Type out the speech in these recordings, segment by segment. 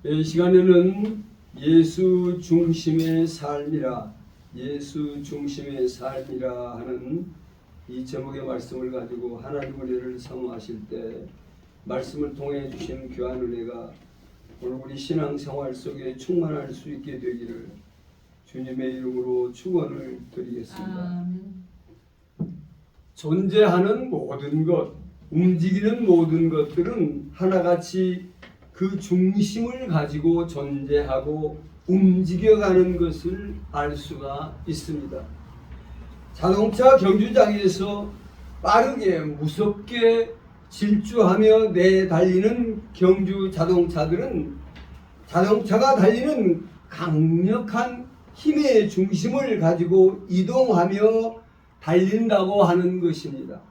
이 시간에는 예수 중심의 삶이라, 예수 중심의 삶이라 하는 이 제목의 말씀을 가지고 하나님 은혜를 사모하실 때 말씀을 통해 주신 귀한 은혜가 오늘 우리 신앙생활 속에 충만할 수 있게 되기를 주님의 이름으로 축원을 드리겠습니다. 존재하는 모든 것, 움직이는 모든 것들은 하나같이 그 중심을 가지고 존재하고 움직여가는 것을 알 수가 있습니다. 자동차 경주장에서 빠르게 무섭게 질주하며 내달리는 경주 자동차들은 자동차가 달리는 강력한 힘의 중심을 가지고 이동하며 달린다고 하는 것입니다.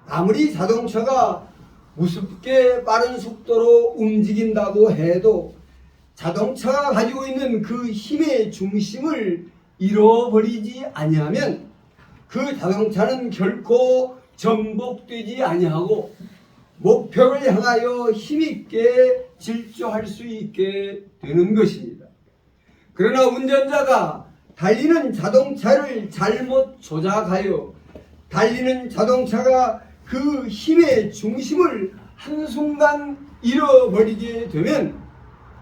아무리 자동차가 무섭게 빠른 속도로 움직인다고 해도 자동차가 가지고 있는 그 힘의 중심을 잃어버리지 아니하면 그 자동차는 결코 전복되지 아니하고 목표를 향하여 힘있게 질주할 수 있게 되는 것입니다. 그러나 운전자가 달리는 자동차를 잘못 조작하여 달리는 자동차가 그 힘의 중심을 한순간 잃어버리게 되면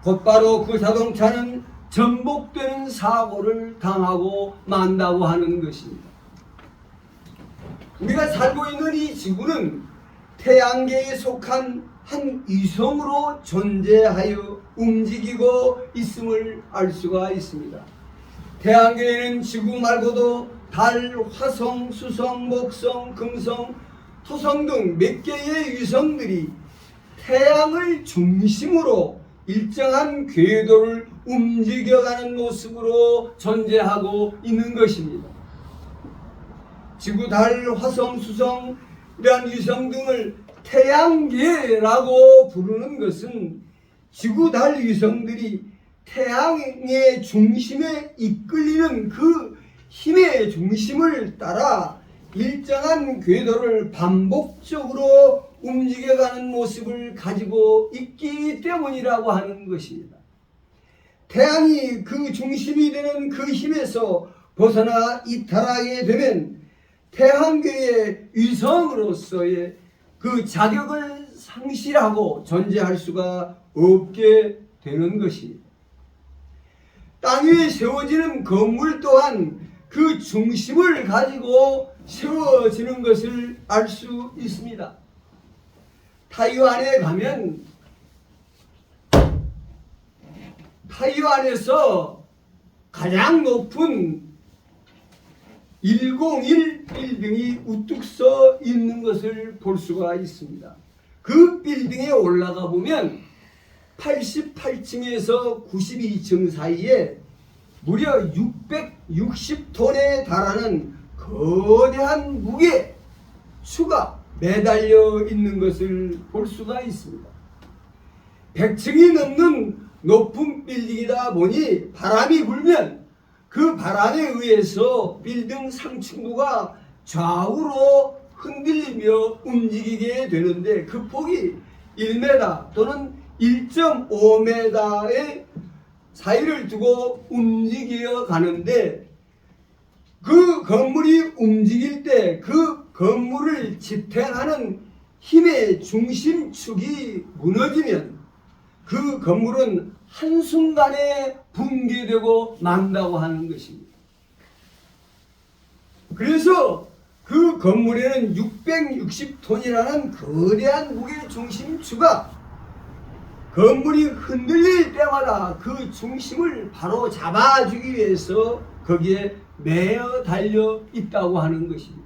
곧바로 그 자동차는 전복되는 사고를 당하고 만다고 하는 것입니다. 우리가 살고 있는 이 지구는 태양계에 속한 한 위성으로 존재하여 움직이고 있음을 알 수가 있습니다. 태양계에는 지구 말고도 달, 화성, 수성, 목성, 금성, 토성 등 몇 개의 위성들이 태양을 중심으로 일정한 궤도를 움직여가는 모습으로 존재하고 있는 것입니다. 지구, 달, 화성, 수성 이러한 위성 등을 태양계라고 부르는 것은 지구, 달 위성들이 태양의 중심에 이끌리는 그 힘의 중심을 따라 일정한 궤도를 반복적으로 움직여가는 모습을 가지고 있기 때문이라고 하는 것입니다. 태양이 그 중심이 되는 그 힘에서 벗어나 이탈하게 되면 태양계의 위성으로서의 그 자격을 상실하고 존재할 수가 없게 되는 것입니다. 땅 위에 세워지는 건물 또한 그 중심을 가지고 세워지는 것을 알 수 있습니다. 타이완에 가면 타이완에서 가장 높은 101 빌딩이 우뚝 서 있는 것을 볼 수가 있습니다. 그 빌딩에 올라가 보면 88층에서 92층 사이에 무려 660톤에 달하는 거대한 무게 추가 매달려 있는 것을 볼 수가 있습니다. 100층이 넘는 높은 빌딩이다 보니 바람이 불면 그 바람에 의해서 빌딩 상층부가 좌우로 흔들리며 움직이게 되는데 그 폭이 1m 또는 1.5m의 사이를 두고 움직여 가는데 그 건물이 움직일 때 그 건물을 지탱하는 힘의 중심축이 무너지면 그 건물은 한순간에 붕괴되고 만다고 하는 것입니다. 그래서 그 건물에는 660톤이라는 거대한 무게 중심축가 건물이 흔들릴 때마다 그 중심을 바로 잡아주기 위해서 거기에 매어 달려 있다고 하는 것입니다.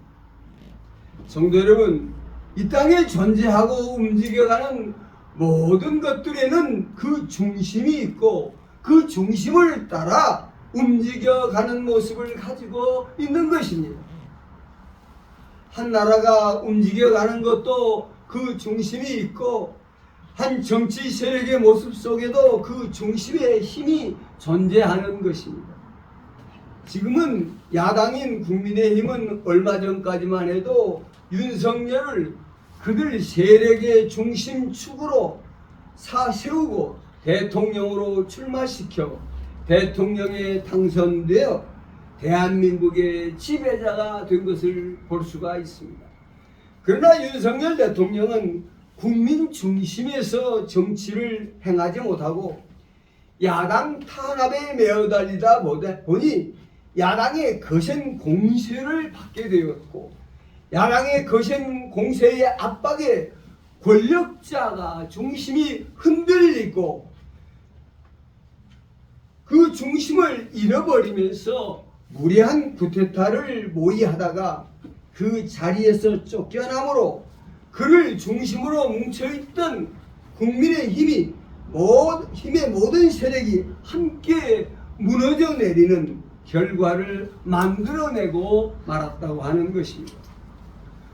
성도 여러분, 이 땅에 존재하고 움직여가는 모든 것들에는 그 중심이 있고 그 중심을 따라 움직여가는 모습을 가지고 있는 것입니다. 한 나라가 움직여가는 것도 그 중심이 있고 한 정치 세력의 모습 속에도 그 중심의 힘이 존재하는 것입니다. 지금은 야당인 국민의힘은 얼마 전까지만 해도 윤석열을 그들 세력의 중심축으로 세우고 대통령으로 출마시켜 대통령에 당선되어 대한민국의 지배자가 된 것을 볼 수가 있습니다. 그러나 윤석열 대통령은 국민 중심에서 정치를 행하지 못하고 야당 탄압에 매어달리다 보니 야당의 거센 공세를 받게 되었고, 야당의 거센 공세의 압박에 권력자가 중심이 흔들리고 그 중심을 잃어버리면서 무례한 쿠데타를 모의하다가 그 자리에서 쫓겨나므로 그를 중심으로 뭉쳐있던 국민의 힘의 모든 세력이 함께 무너져 내리는 결과를 만들어내고 말았다고 하는 것입니다.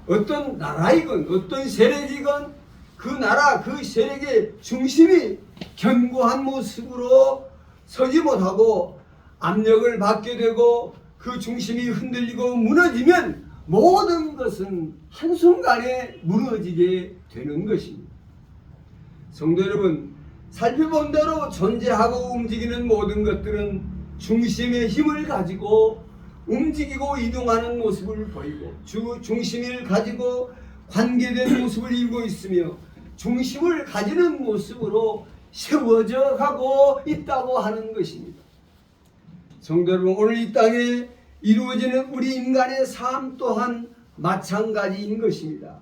어떤 나라이건 어떤 세력이건 그 나라 그 세력의 중심이 견고한 모습으로 서지 못하고 압력을 받게 되고 그 중심이 흔들리고 무너지면 모든 것은 한순간에 무너지게 되는 것입니다. 성도 여러분, 살펴본 대로 존재하고 움직이는 모든 것들은 중심의 힘을 가지고 움직이고 이동하는 모습을 보이고 중심을 가지고 관계된 모습을 이루고 있으며 중심을 가지는 모습으로 세워져 가고 있다고 하는 것입니다. 성도 여러분, 오늘 이 땅에 이루어지는 우리 인간의 삶 또한 마찬가지인 것입니다.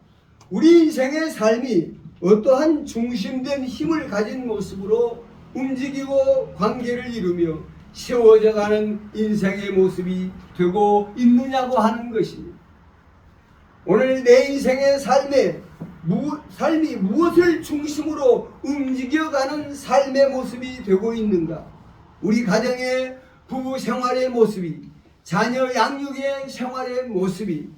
우리 인생의 삶이 어떠한 중심된 힘을 가진 모습으로 움직이고 관계를 이루며 세워져 가는 인생의 모습이 되고 있느냐고 하는 것입니다. 오늘 내 인생의 삶이 무엇을 중심으로 움직여가는 삶의 모습이 되고 있는가? 우리 가정의 부부 생활의 모습이, 자녀 양육의 생활의 모습이,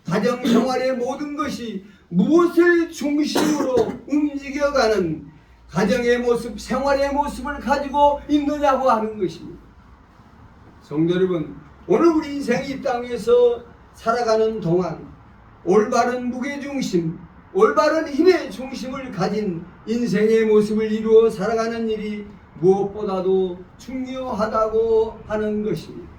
가정 생활의 모든 것이 무엇을 중심으로 움직여가는 가정의 모습, 생활의 모습을 가지고 있느냐고 하는 것입니다. 성도 여러분, 오늘 우리 인생이 이 땅에서 살아가는 동안 올바른 무게중심, 올바른 힘의 중심을 가진 인생의 모습을 이루어 살아가는 일이 무엇보다도 중요하다고 하는 것입니다.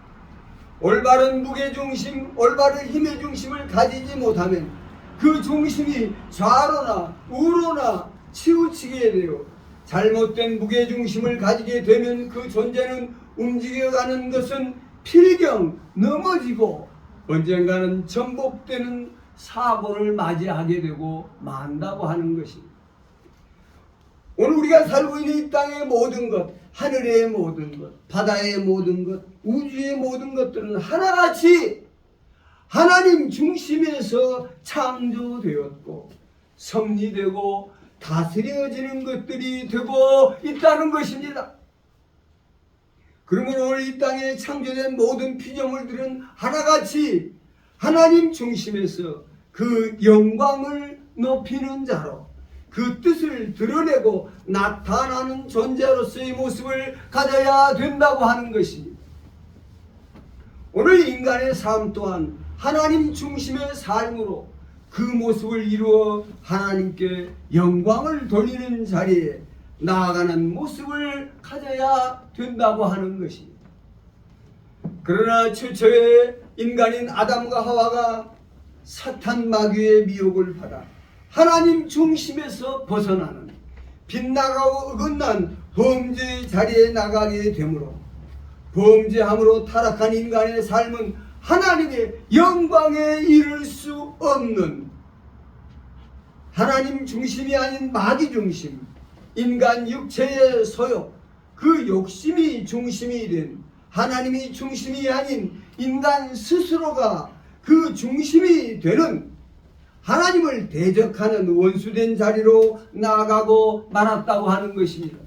올바른 무게중심, 올바른 힘의 중심을 가지지 못하면 그 중심이 좌로나 우로나 치우치게 되어 잘못된 무게중심을 가지게 되면 그 존재는 움직여가는 것은 필경 넘어지고 언젠가는 전복되는 사고를 맞이하게 되고 만다고 하는 것입니다. 오늘 우리가 살고 있는 이 땅의 모든 것, 하늘의 모든 것, 바다의 모든 것, 우주의 모든 것들은 하나같이 하나님 중심에서 창조되었고 섭리되고 다스려지는 것들이 되고 있다는 것입니다. 그러므로 오늘 이 땅에 창조된 모든 피조물들은 하나같이 하나님 중심에서 그 영광을 높이는 자로 그 뜻을 드러내고 나타나는 존재로서의 모습을 가져야 된다고 하는 것입니다. 오늘 인간의 삶 또한 하나님 중심의 삶으로 그 모습을 이루어 하나님께 영광을 돌리는 자리에 나아가는 모습을 가져야 된다고 하는 것입니다. 그러나 최초의 인간인 아담과 하와가 사탄 마귀의 미혹을 받아 하나님 중심에서 벗어나는 빗나가고 어긋난 범죄의 자리에 나가게 되므로 범죄함으로 타락한 인간의 삶은 하나님의 영광에 이를 수 없는 하나님 중심이 아닌 마귀 중심, 인간 육체의 소욕, 그 욕심이 중심이 된 하나님이 중심이 아닌 인간 스스로가 그 중심이 되는 하나님을 대적하는 원수된 자리로 나아가고 말았다고 하는 것입니다.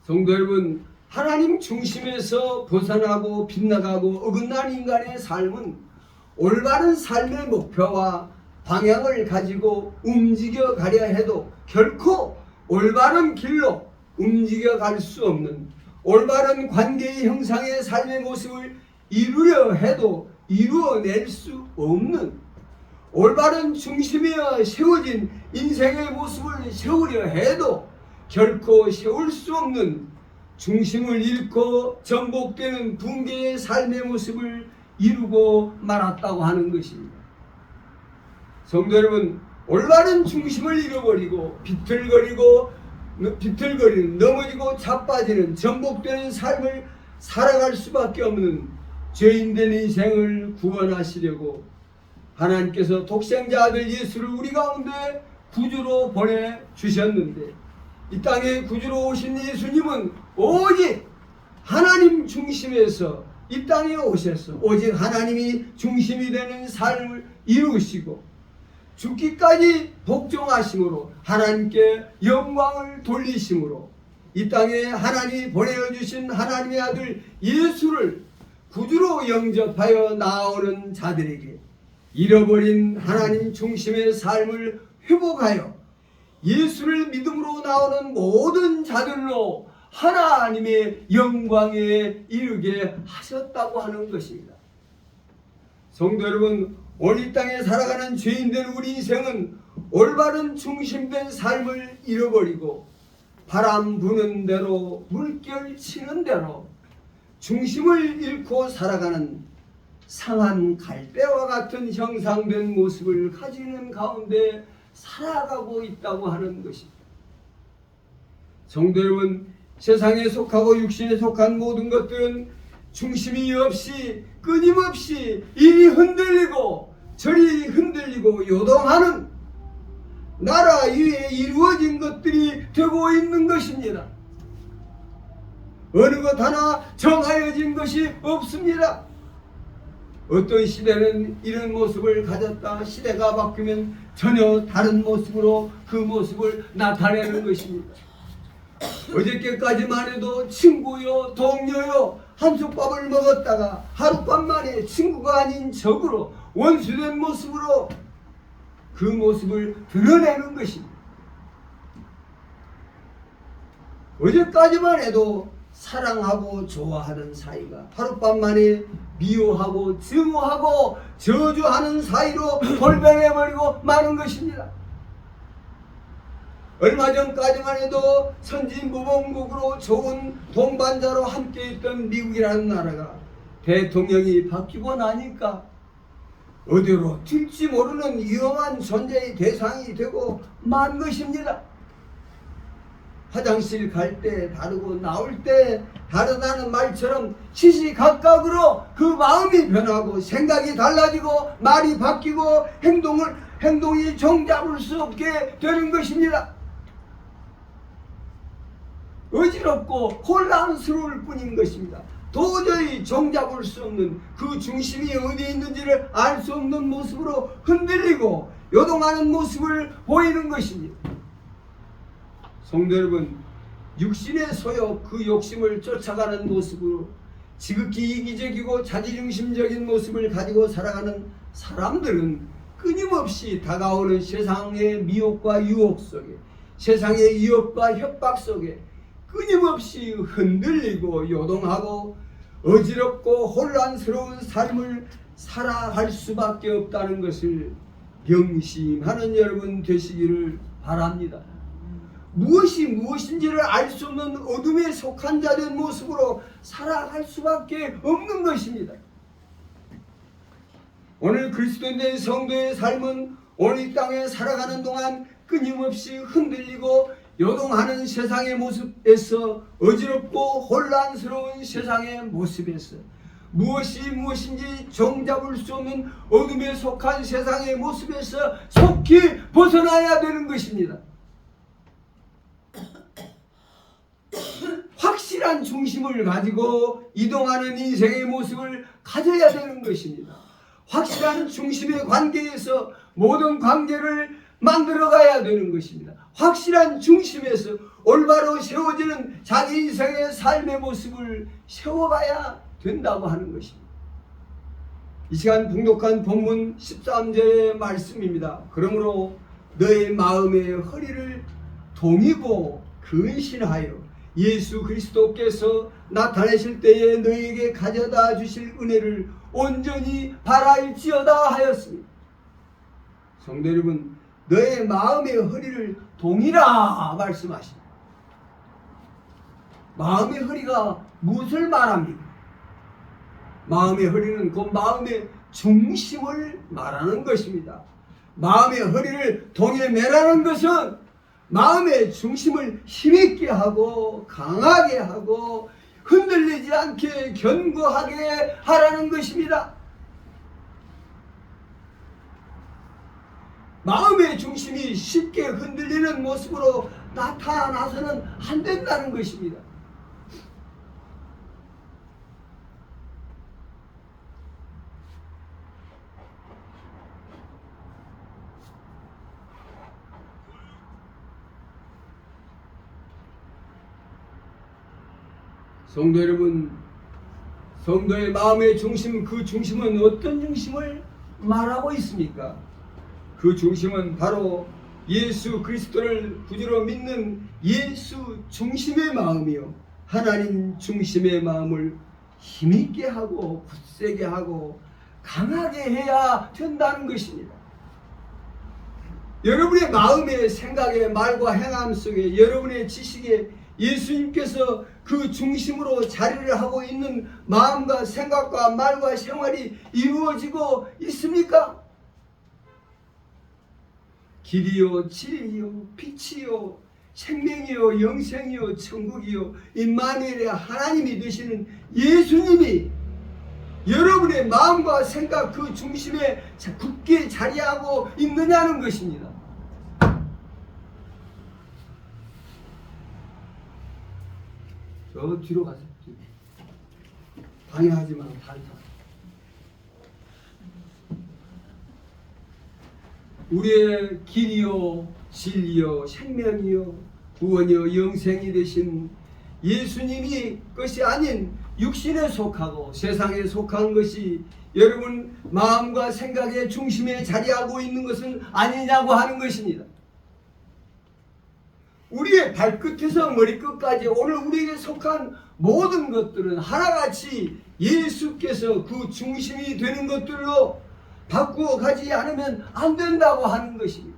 성도 여러분, 하나님 중심에서 벗어나고 빗나가고 어긋난 인간의 삶은 올바른 삶의 목표와 방향을 가지고 움직여 가려 해도 결코 올바른 길로 움직여 갈 수 없는 올바른 관계의 형상의 삶의 모습을 이루려 해도 이루어낼 수 없는 올바른 중심이여 세워진 인생의 모습을 세우려 해도 결코 세울 수 없는 중심을 잃고 전복되는 붕괴의 삶의 모습을 이루고 말았다고 하는 것입니다. 성도 여러분, 올바른 중심을 잃어버리고 비틀거리는 넘어지고 자빠지는 전복되는 삶을 살아갈 수밖에 없는 죄인된 인생을 구원하시려고 하나님께서 독생자 아들 예수를 우리 가운데 구주로 보내주셨는데, 이 땅에 구주로 오신 예수님은 오직 하나님 중심에서 이 땅에 오셔서 오직 하나님이 중심이 되는 삶을 이루시고 죽기까지 복종하심으로 하나님께 영광을 돌리심으로 이 땅에 하나님이 보내주신 하나님의 아들 예수를 구주로 영접하여 나오는 자들에게 잃어버린 하나님 중심의 삶을 회복하여 예수를 믿음으로 나오는 모든 자들로 하나님의 영광에 이르게 하셨다고 하는 것입니다. 성도 여러분, 오늘 이 땅에 살아가는 죄인된 우리 인생은 올바른 중심된 삶을 잃어버리고 바람 부는 대로 물결 치는 대로 중심을 잃고 살아가는 상한 갈대와 같은 형상된 모습을 가지는 가운데 살아가고 있다고 하는 것입니다. 성도 여러분, 세상에 속하고 육신에 속한 모든 것들은 중심이 없이 끊임없이 이리 흔들리고 저리 흔들리고 요동하는 나라 위에 이루어진 것들이 되고 있는 것입니다. 어느 것 하나 정하여진 것이 없습니다. 어떤 시대는 이런 모습을 가졌다 시대가 바뀌면 전혀 다른 모습으로 그 모습을 나타내는 것입니다. 어저께까지만 해도 친구요 동료요 한솥밥을 먹었다가 하룻밤 만에 친구가 아닌 적으로 원수된 모습으로 그 모습을 드러내는 것입니다. 어제까지만 해도 사랑하고 좋아하는 사이가 하룻밤 만에 미워하고 증오하고 저주하는 사이로 돌변해버리고 마는 것입니다. 얼마 전까지만 해도 선진무봉국으로 좋은 동반자로 함께 있던 미국이라는 나라가 대통령이 바뀌고 나니까 어디로 튈지 모르는 위험한 존재의 대상이 되고 만 것입니다. 화장실 갈 때 다르고 나올 때 다르다는 말처럼 시시각각으로 그 마음이 변하고 생각이 달라지고 말이 바뀌고 행동이 종잡을 수 없게 되는 것입니다. 어지럽고 혼란스러울 뿐인 것입니다. 도저히 종잡을 수 없는 그 중심이 어디에 있는지를 알 수 없는 모습으로 흔들리고 요동하는 모습을 보이는 것입니다. 성도 여러분, 육신의 소욕 그 욕심을 쫓아가는 모습으로 지극히 이기적이고 자기중심적인 모습을 가지고 살아가는 사람들은 끊임없이 다가오는 세상의 미혹과 유혹 속에 세상의 위협과 협박 속에 끊임없이 흔들리고 요동하고 어지럽고 혼란스러운 삶을 살아갈 수밖에 없다는 것을 명심하는 여러분 되시기를 바랍니다. 무엇이 무엇인지를 알 수 없는 어둠에 속한 자된 모습으로 살아갈 수밖에 없는 것입니다. 오늘 그리스도인된 성도의 삶은 오늘 이 땅에 살아가는 동안 끊임없이 흔들리고 요동하는 세상의 모습에서 어지럽고 혼란스러운 세상의 모습에서 무엇이 무엇인지 종잡을 수 없는 어둠에 속한 세상의 모습에서 속히 벗어나야 되는 것입니다. 확실한 중심을 가지고 이동하는 인생의 모습을 가져야 되는 것입니다. 확실한 중심의 관계에서 모든 관계를 만들어가야 되는 것입니다. 확실한 중심에서 올바로 세워지는 자기 인생의 삶의 모습을 세워가야 된다고 하는 것입니다. 이 시간 봉독한 본문 13절의 말씀입니다. 그러므로 너의 마음의 허리를 동이고 근신하여 예수 그리스도께서 나타내실 때에 너희에게 가져다 주실 은혜를 온전히 바라일지어다 하였습니다. 성도 여러분, 너의 마음의 허리를 동이라 말씀하십니다. 마음의 허리가 무엇을 말합니까? 마음의 허리는 그 마음의 중심을 말하는 것입니다. 마음의 허리를 동에 매라는 것은 마음의 중심을 힘있게 하고 강하게 하고 흔들리지 않게 견고하게 하라는 것입니다. 마음의 중심이 쉽게 흔들리는 모습으로 나타나서는 안 된다는 것입니다. 성도 여러분, 성도의 마음의 중심, 그 중심은 어떤 중심을 말하고 있습니까? 그 중심은 바로 예수 그리스도를 구주로 믿는 예수 중심의 마음이요, 하나님 중심의 마음을 힘있게 하고 굳세게 하고 강하게 해야 된다는 것입니다. 여러분의 마음의 생각에 말과 행함 속에 여러분의 지식에 예수님께서 그 중심으로 자리를 하고 있는 마음과 생각과 말과 생활이 이루어지고 있습니까? 길이요 진리요 빛이요 생명이요 영생이요 천국이요 임마누엘의 하나님이 되시는 예수님이 여러분의 마음과 생각 그 중심에 굳게 자리하고 있느냐는 것입니다. 저 뒤로 가세요. 방해하지 마. 우리의 길이요 진리요 생명이요 구원이요 영생이 되신 예수님이 것이 아닌 육신에 속하고 세상에 속한 것이 여러분 마음과 생각의 중심에 자리하고 있는 것은 아니냐고 하는 것입니다. 우리의 발끝에서 머리끝까지 오늘 우리에게 속한 모든 것들은 하나같이 예수께서 그 중심이 되는 것들로 바꾸어 가지 않으면 안 된다고 하는 것입니다.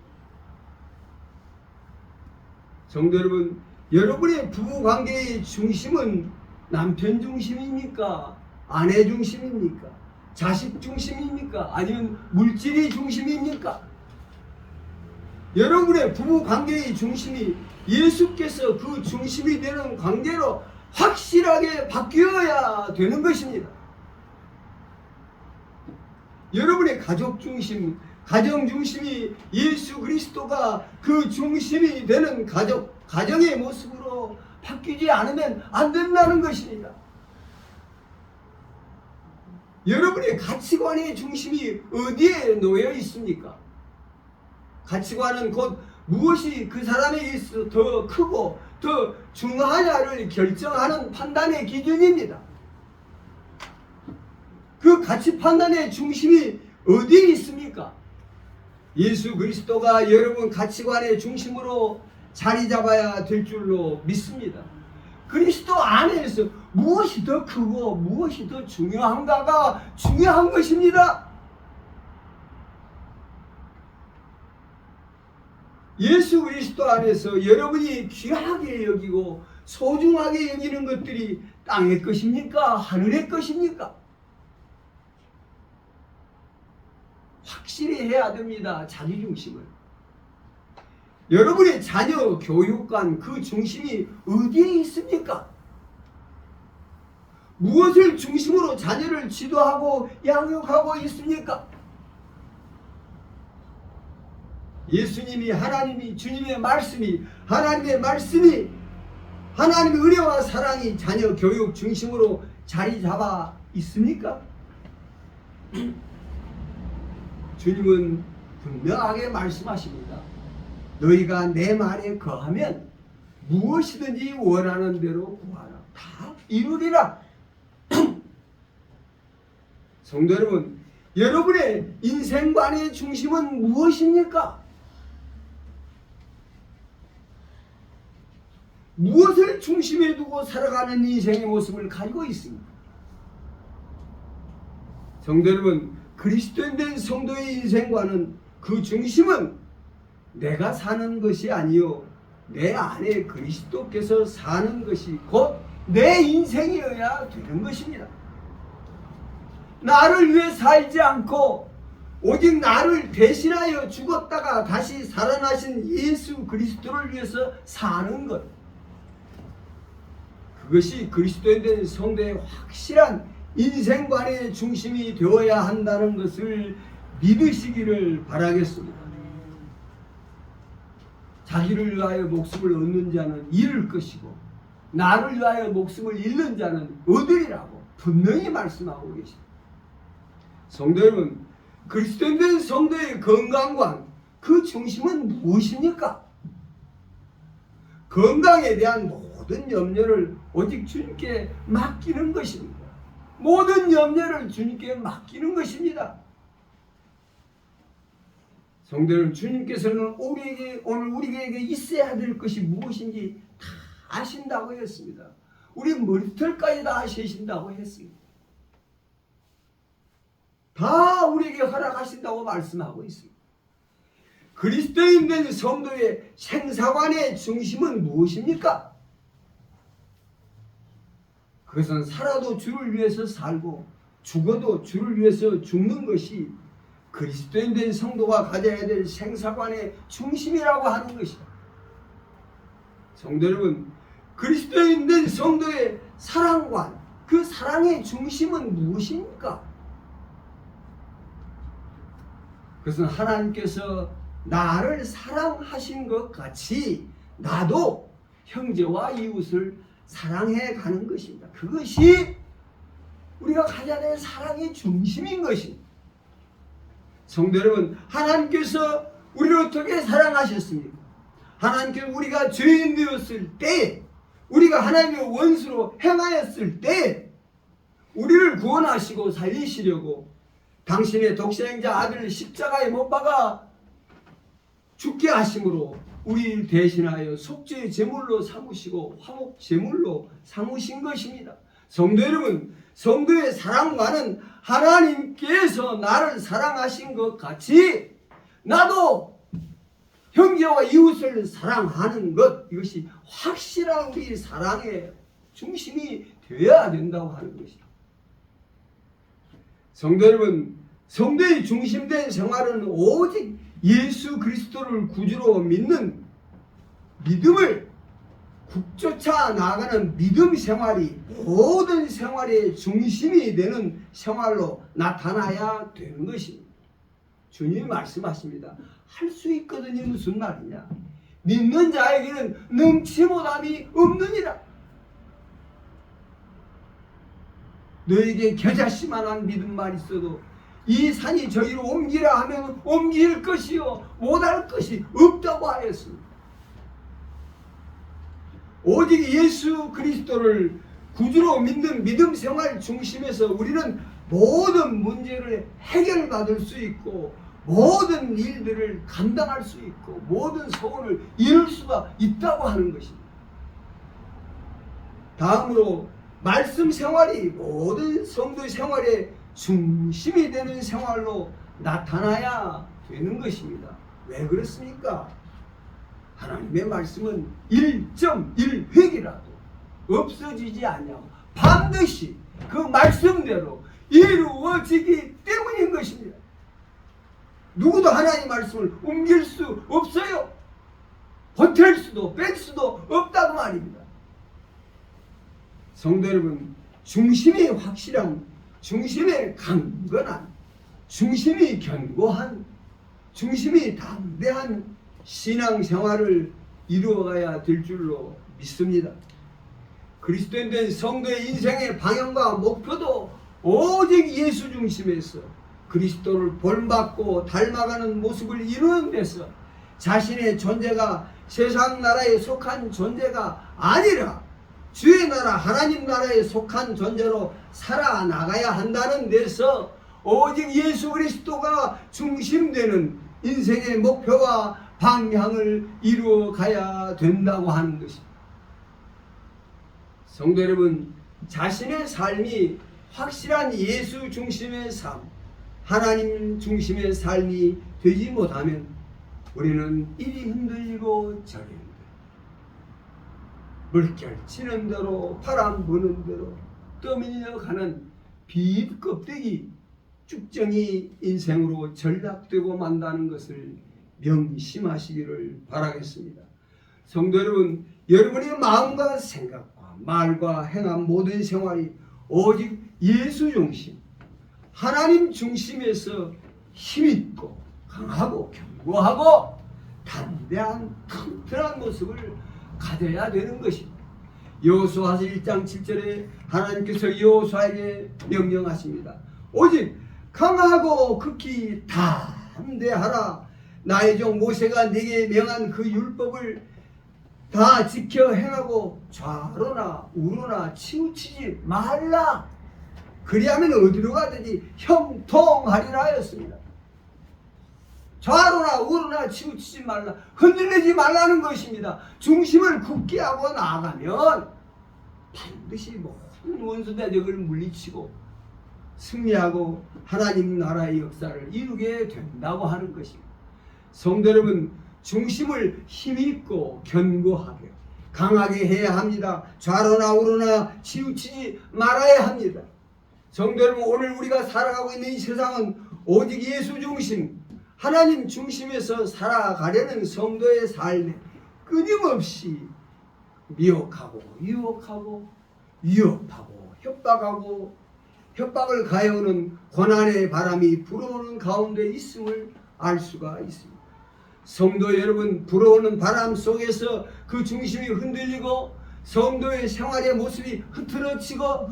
성도 여러분, 여러분의 부부관계의 중심은 남편 중심입니까? 아내 중심입니까? 자식 중심입니까? 아니면 물질이 중심입니까? 여러분의 부부관계의 중심이 예수께서 그 중심이 되는 관계로 확실하게 바뀌어야 되는 것입니다. 여러분의 가족 중심, 가정 중심이 예수 그리스도가 그 중심이 되는 가정의 모습으로 바뀌지 않으면 안 된다는 것입니다. 여러분의 가치관의 중심이 어디에 놓여 있습니까? 가치관은 곧 무엇이 그 사람에게 있어 더 크고 더 중요하냐를 결정하는 판단의 기준입니다. 그 가치 판단의 중심이 어디에 있습니까? 예수 그리스도가 여러분 가치관의 중심으로 자리 잡아야 될 줄로 믿습니다. 그리스도 안에서 무엇이 더 크고 무엇이 더 중요한가가 중요한 것입니다. 예수 그리스도 안에서 여러분이 귀하게 여기고 소중하게 여기는 것들이 땅의 것입니까? 하늘의 것입니까? 확실히 해야 됩니다. 자기중심을. 여러분의 자녀 교육관 그 중심이 어디에 있습니까? 무엇을 중심으로 자녀를 지도하고 양육하고 있습니까? 예수님이 하나님이 주님의 말씀이 하나님의 말씀이 하나님의 은혜와 사랑이 자녀 교육 중심으로 자리 잡아 있습니까? 주님은 분명하게 말씀하십니다. 너희가 내 말에 거하면 무엇이든지 원하는 대로 구하라. 다 이루리라. 성도 여러분, 여러분의 인생관의 중심은 무엇입니까? 무엇을 중심에 두고 살아가는 인생의 모습을 가지고 있습니다. 성도 여러분, 그리스도인 된 성도의 인생과는 그 중심은 내가 사는 것이 아니요 내 안에 그리스도께서 사는 것이 곧 내 인생이어야 되는 것입니다. 나를 위해 살지 않고 오직 나를 대신하여 죽었다가 다시 살아나신 예수 그리스도를 위해서 사는 것, 그것이 그리스도인 된 성도의 확실한 인생관의 중심이 되어야 한다는 것을 믿으시기를 바라겠습니다. 자기를 위하여 목숨을 얻는 자는 잃을 것이고 나를 위하여 목숨을 잃는 자는 얻으리라고 분명히 말씀하고 계십니다. 성도 여러분, 그리스도인 된 성도의 건강관, 그 중심은 무엇입니까? 건강에 대한 모든 염려를 오직 주님께 맡기는 것입니다. 모든 염려를 주님께 맡기는 것입니다. 성도 여러분, 주님께서는 오늘 우리에게 있어야 될 것이 무엇인지 다 아신다고 했습니다. 우리 머리털까지 다 아시신다고 했습니다. 다 우리에게 허락하신다고 말씀하고 있습니다. 그리스도인 된 성도의 생사관의 중심은 무엇입니까? 그것은 살아도 주를 위해서 살고 죽어도 주를 위해서 죽는 것이 그리스도인 된 성도가 가져야 될 생사관의 중심이라고 하는 것이다. 성도 여러분, 그리스도인 된 성도의 사랑관, 그 사랑의 중심은 무엇입니까? 그것은 하나님께서 나를 사랑하신 것 같이 나도 형제와 이웃을 사랑해 가는 것입니다. 그것이 우리가 가져야 될 사랑의 중심인 것입니다. 성도 여러분, 하나님께서 우리를 어떻게 사랑하셨습니까? 하나님께서 우리가 죄인 되었을 때, 우리가 하나님의 원수로 행하였을 때 우리를 구원하시고 살리시려고 당신의 독생자 아들을 십자가에 못 박아 죽게 하심으로 우리를 대신하여 속죄의 제물로 삼으시고 화목 제물로 삼으신 것입니다. 성도 여러분, 성도의 사랑과는 하나님께서 나를 사랑하신 것 같이 나도 형제와 이웃을 사랑하는 것, 이것이 확실한 우리 사랑의 중심이 되어야 된다고 하는 것입니다. 성도 여러분, 성도의 중심된 생활은 오직 예수 그리스도를 구주로 믿는 믿음을 국조차 나아가는 믿음 생활이 모든 생활의 중심이 되는 생활로 나타나야 되는 것입니다. 주님이 말씀하십니다. 할 수 있거든요. 무슨 말이냐? 믿는 자에게는 능치 못함이 없느니라. 너에게 겨자씨만한 믿음만 있어도 이 산이 저기로 옮기라 하면 옮길 것이요 못할 것이 없다고 하였습니다. 오직 예수 그리스도를 구주로 믿는 믿음 생활 중심에서 우리는 모든 문제를 해결받을 수 있고 모든 일들을 감당할 수 있고 모든 소원을 이룰 수가 있다고 하는 것입니다. 다음으로 말씀 생활이 모든 성도의 생활의 중심이 되는 생활로 나타나야 되는 것입니다. 왜 그렇습니까? 하나님의 말씀은 1.1획이라도 없어지지 않냐고 반드시 그 말씀대로 이루어지기 때문인 것입니다. 누구도 하나님의 말씀을 옮길 수 없어요. 보탤 수도 뺄 수도 없다고 말입니다. 성도 여러분, 중심이 확실한, 중심이 강건한, 중심이 견고한, 중심이 담대한 신앙생활을 이루어가야 될 줄로 믿습니다. 그리스도인 된 성도의 인생의 방향과 목표도 오직 예수 중심에서 그리스도를 본받고 닮아가는 모습을 이루는 데서 자신의 존재가 세상 나라에 속한 존재가 아니라 주의 나라 하나님 나라에 속한 존재로 살아나가야 한다는 데서 오직 예수 그리스도가 중심되는 인생의 목표와 방향을 이루어 가야 된다고 하는 것입니다. 성도 여러분, 자신의 삶이 확실한 예수 중심의 삶, 하나님 중심의 삶이 되지 못하면 우리는 이리 흔들리고 저리 흔들리고 물결 치는 대로 바람 부는 대로 떠밀려 가는 비껍데기 쭉정이 인생으로 전락되고 만다는 것을 명심하시기를 바라겠습니다. 성도 여러분, 여러분의 마음과 생각과 말과 행한 모든 생활이 오직 예수 중심, 하나님 중심에서 힘있고 강하고 견고하고 담대한 튼튼한 모습을 가져야 되는 것입니다. 여호수아서 1장 7절에 하나님께서 여호수아에게 명령하십니다. 오직 강하고 극히 담대하라. 나의 종 모세가 네게 명한 그 율법을 다 지켜 행하고 좌로나 우로나 치우치지 말라. 그리하면 어디로 가든지 형통하리라 하였습니다. 좌로나 우로나 치우치지 말라. 흔들리지 말라는 것입니다. 중심을 굳게 하고 나아가면 반드시 모든 원수 대적을 물리치고 승리하고 하나님 나라의 역사를 이루게 된다고 하는 것입니다. 성도 여러분, 중심을 힘있고 견고하게 강하게 해야 합니다. 좌로나 우로나 치우치지 말아야 합니다. 성도 여러분, 오늘 우리가 살아가고 있는 이 세상은 오직 예수 중심, 하나님 중심에서 살아가려는 성도의 삶에 끊임없이 미혹하고 유혹하고 위협하고 협박을 가해오는 고난의 바람이 불어오는 가운데 있음을 알 수가 있습니다. 성도 여러분, 불어오는 바람 속에서 그 중심이 흔들리고 성도의 생활의 모습이 흐트러지고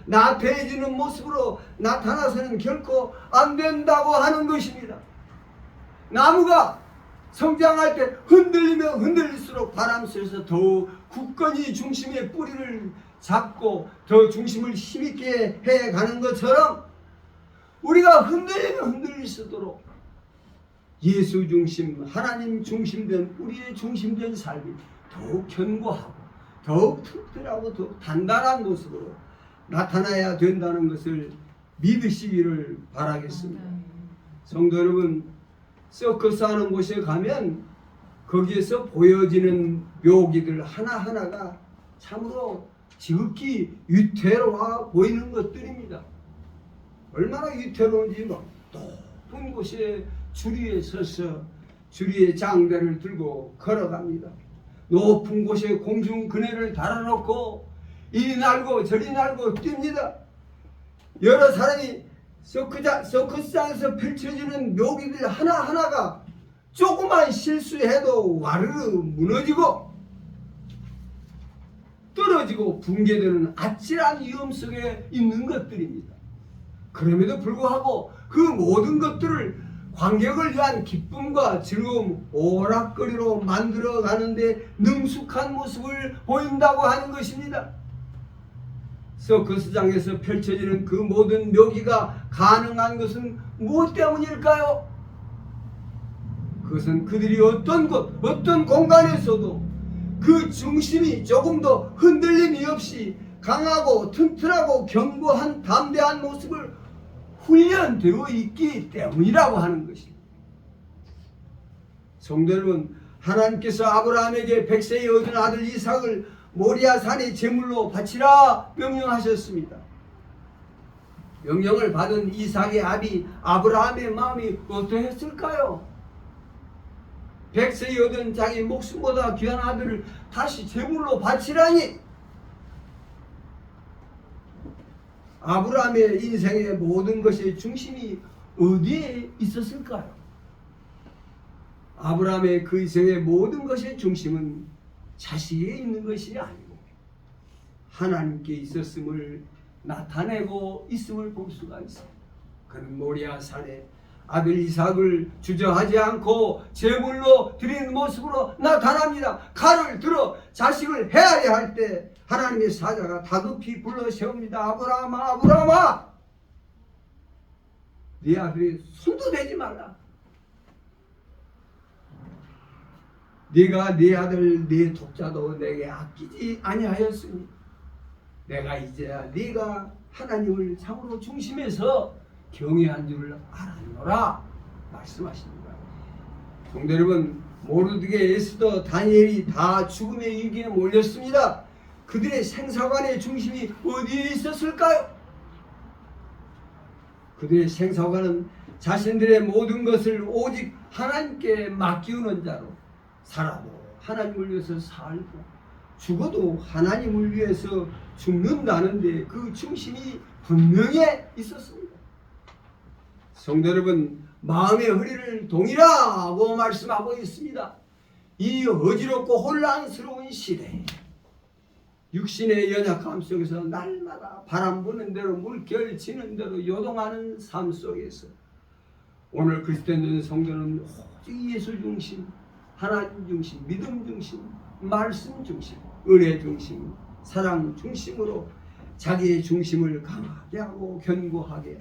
나태해지는 모습으로 나타나서는 결코 안 된다고 하는 것입니다. 나무가 성장할 때 흔들리면 흔들릴수록 바람 속에서 더욱 굳건히 중심의 뿌리를 잡고 더 중심을 힘있게 해가는 것처럼 우리가 흔들리면 흔들릴수록 예수 중심, 하나님 중심된 우리의 중심된 삶이 더욱 견고하고 더욱 튼튼하고 더욱 단단한 모습으로 나타나야 된다는 것을 믿으시기를 바라겠습니다. 성도 여러분, 서커스 하는 곳에 가면 거기에서 보여지는 묘기들 하나하나가 참으로 지극히 위태로워 보이는 것들입니다. 얼마나 위태로운지 높은 곳에 주리에 서서 주리의 장대를 들고 걸어갑니다. 높은 곳에 공중 그네를 달아놓고 이리 날고 저리 날고 뜁니다. 여러 사람이 서커스장에서 펼쳐지는 묘기들 하나하나가 조그만 실수해도 와르르 무너지고 떨어지고 붕괴되는 아찔한 위험 속에 있는 것들입니다. 그럼에도 불구하고 그 모든 것들을 관객을 위한 기쁨과 즐거움, 오락거리로 만들어가는데 능숙한 모습을 보인다고 하는 것입니다. 서커스장에서 펼쳐지는 그 모든 묘기가 가능한 것은 무엇 때문일까요? 그것은 그들이 어떤 곳, 어떤 공간에서도 그 중심이 조금 더 흔들림이 없이 강하고 튼튼하고 견고한 담대한 모습을 훈련되어 있기 때문이라고 하는 것입니다. 성도 여러분, 하나님께서 아브라함에게 100세에 얻은 아들 이삭을 모리아 산의 제물로 바치라 명령하셨습니다. 명령을 받은 이삭의 아비 아브라함의 마음이 어떠했을까요? 100세에 얻은 자기 목숨보다 귀한 아들을 다시 제물로 바치라니. 아브라함의 인생의 모든 것의 중심이 어디에 있었을까요? 아브라함의 그 인생의 모든 것의 중심은 자식에 있는 것이 아니고 하나님께 있었음을 나타내고 있음을 볼 수가 있습니다. 그는 모리아 산에 아들 이삭을 주저하지 않고 제물로 드리는 모습으로 나타납니다. 칼을 들어 자식을 헤아려 할 때 하나님의 사자가 다급히 불러 세웁니다. 아브라함아, 아브라함아, 네 아들이 손도 대지 말라. 네가 네 아들 네 독자도 내게 아끼지 아니하였으니 내가 이제야 네가 하나님을 참으로 중심에서 경외한 줄을 알았노라 말씀하십니다. 성도 여러분, 모르드게, 에스더, 다니엘이 다 죽음의 위기에 몰렸습니다. 그들의 생사관의 중심이 어디에 있었을까요? 그들의 생사관은 자신들의 모든 것을 오직 하나님께 맡기우는 자로 살아도 하나님을 위해서 살고 죽어도 하나님을 위해서 죽는다는데 그 중심이 분명히 있었습니다. 성도 여러분, 마음의 허리를 동이라고 말씀하고 있습니다. 이 어지럽고 혼란스러운 시대에 육신의 연약함 속에서 날마다 바람 부는 대로 물결 지는 대로 요동하는 삶 속에서 오늘 그리스도인 성도는 오직 예수 중심, 하나님 중심, 믿음 중심, 말씀 중심, 은혜 중심, 사랑 중심으로 자기의 중심을 강하게 하고 견고하게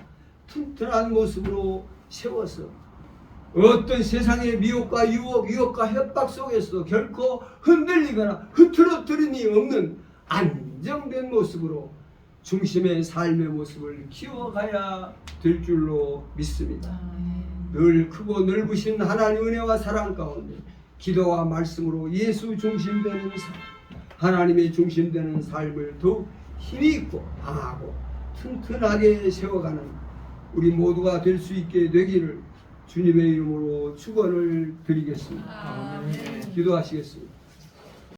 튼튼한 모습으로 세워서 어떤 세상의 미혹과 유혹, 유혹과 협박 속에서 결코 흔들리거나 흐트러뜨림이 없는 안정된 모습으로 중심의 삶의 모습을 키워가야 될 줄로 믿습니다. 늘 크고 넓으신 하나님 은혜와 사랑 가운데 기도와 말씀으로 예수 중심되는 삶, 하나님의 중심되는 삶을 더욱 힘있고 강하고 튼튼하게 세워가는 우리 모두가 될 수 있게 되기를 주님의 이름으로 축원을 드리겠습니다. 기도하시겠습니다.